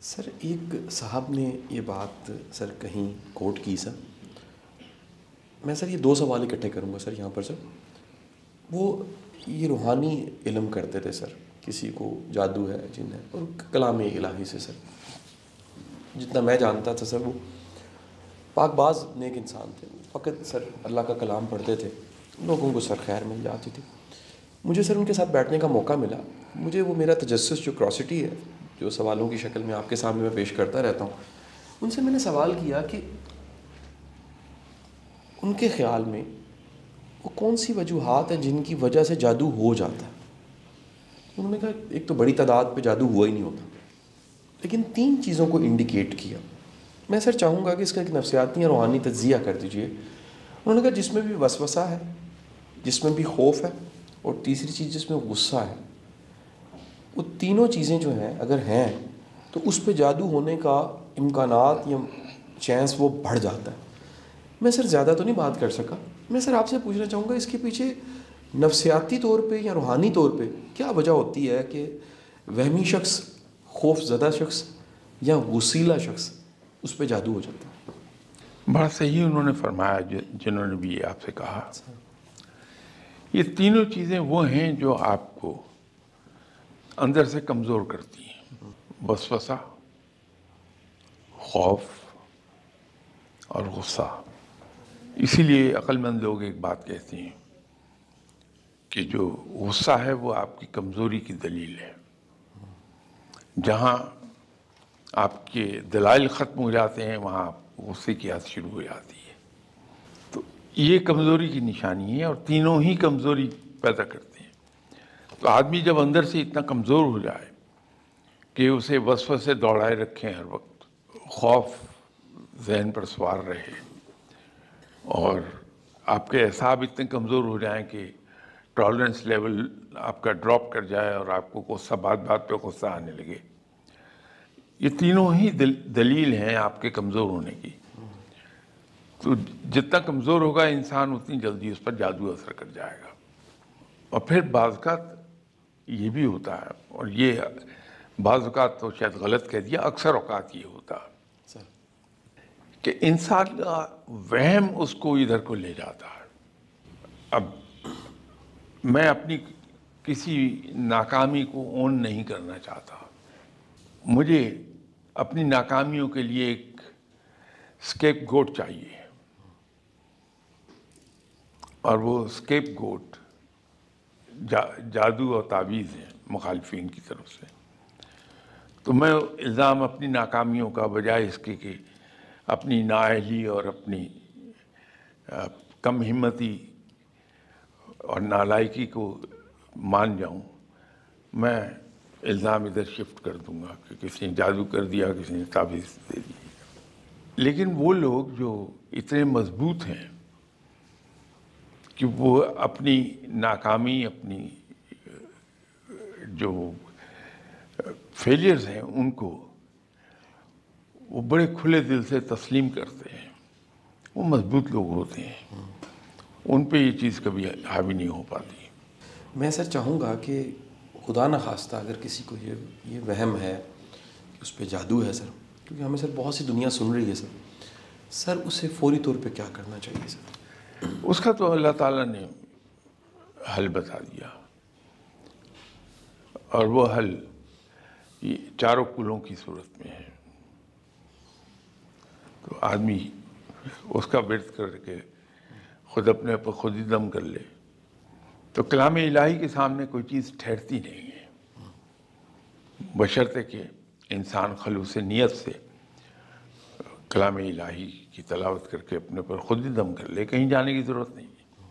سر ایک صاحب نے یہ بات سر کہیں کوٹ کی سر. میں سر یہ دو سوال اکٹھے کروں گا سر یہاں پر. سر وہ یہ روحانی علم کرتے تھے سر, کسی کو جادو ہے جن ہے, اور کلام الہی سے سر جتنا میں جانتا تھا سر وہ پاک باز نیک انسان تھے. فقط سر اللہ کا کلام پڑھتے تھے, لوگوں کو سر خیر مل جاتی تھی. مجھے سر ان کے ساتھ بیٹھنے کا موقع ملا. مجھے وہ میرا تجسس جو کیوریوسٹی ہے جو سوالوں کی شکل میں آپ کے سامنے میں پیش کرتا رہتا ہوں, ان سے میں نے سوال کیا کہ ان کے خیال میں وہ کون سی وجوہات ہیں جن کی وجہ سے جادو ہو جاتا ہے. انہوں نے کہا ایک تو بڑی تعداد پہ جادو ہوا ہی نہیں ہوتا, لیکن 3 چیزوں کو انڈیکیٹ کیا. میں سر چاہوں گا کہ اس کا ایک نفسیاتی یا روحانی تجزیہ کر دیجئے. انہوں نے کہا جس میں بھی وسوسہ ہے, جس میں بھی خوف ہے, اور تیسری چیز جس میں غصہ ہے, وہ تینوں چیزیں جو ہیں اگر ہیں تو اس پہ جادو ہونے کا امکانات یا چانس وہ بڑھ جاتا ہے. میں سر زیادہ تو نہیں بات کر سکا. میں سر آپ سے پوچھنا چاہوں گا اس کے پیچھے نفسیاتی طور پہ یا روحانی طور پہ کیا وجہ ہوتی ہے کہ وہمی شخص, خوف زدہ شخص یا غصیلا شخص اس پہ جادو ہو جاتا ہے. بڑا صحیح انہوں نے فرمایا جنہوں نے بھی آپ سے کہا. یہ تینوں چیزیں وہ ہیں جو آپ کو اندر سے کمزور کرتی ہیں. وسوسہ, خوف اور غصہ. اسی لیے عقل مند لوگ ایک بات کہتے ہیں کہ جو غصہ ہے وہ آپ کی کمزوری کی دلیل ہے. جہاں آپ کے دلائل ختم ہو جاتے ہیں وہاں غصے کی حد شروع ہو جاتی ہے. تو یہ کمزوری کی نشانی ہے, اور تینوں ہی کمزوری پیدا کرتے ہیں. تو آدمی جب اندر سے اتنا کمزور ہو جائے کہ اسے وسوسے دوڑائے رکھیں ہر وقت, خوف ذہن پر سوار رہے, اور آپ کے اعصاب اتنے کمزور ہو جائیں کہ ٹالرنس لیول آپ کا ڈراپ کر جائے اور آپ کو غصہ بات بات پہ غصہ آنے لگے, یہ تینوں ہی دلیل ہیں آپ کے کمزور ہونے کی. تو جتنا کمزور ہوگا انسان اتنی جلدی اس پر جادو اثر کر جائے گا. اور پھر بعض اوقات یہ بھی ہوتا ہے, اور یہ بعض اوقات تو شاید غلط کہہ دیا, اکثر اوقات یہ ہوتا ہے کہ انسان کا وہم اس کو ادھر کو لے جاتا ہے. اب میں اپنی کسی ناکامی کو اون نہیں کرنا چاہتا. مجھے اپنی ناکامیوں کے لیے ایک اسکیپ گوٹ چاہیے, اور وہ اسکیپ گوٹ جادو اور تعویذ ہیں مخالفین کی طرف سے. تو میں الزام اپنی ناکامیوں کا بجائے اس کے کہ اپنی نااہلی اور اپنی کم ہمتی اور نالائکی کو مان جاؤں, میں الزام ادھر شفٹ کر دوں گا کہ کسی نے جادو کر دیا, کسی نے تعویذ دے دی. لیکن وہ لوگ جو اتنے مضبوط ہیں کہ وہ اپنی ناکامی, اپنی جو فیلئرز ہیں ان کو وہ بڑے کھلے دل سے تسلیم کرتے ہیں, وہ مضبوط لوگ ہوتے ہیں. ان پہ یہ چیز کبھی حاوی نہیں ہو پاتی. میں سر چاہوں گا کہ خدا نخواستہ اگر کسی کو یہ وہم ہے کہ اس پہ جادو ہے سر, کیونکہ ہمیں سر بہت سی دنیا سن رہی ہے سر, اسے فوری طور پہ کیا کرنا چاہیے سر؟ اس کا تو اللہ تعالیٰ نے حل بتا دیا, اور وہ حل یہ چاروں کلوں کی صورت میں ہے. تو آدمی اس کا ورد کر کے خود اپنے پر خود ہی دم کر لے تو کلام الہی کے سامنے کوئی چیز ٹھہرتی نہیں ہے, بشرطے کہ انسان خلوص نیت سے کلام الہی کی تلاوت کر کے اپنے پر خود ہی دم کر لے. کہیں جانے کی ضرورت نہیں ہے,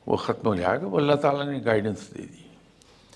وہ ختم ہو جائے گا. وہ اللہ تعالیٰ نے گائیڈنس دے دی.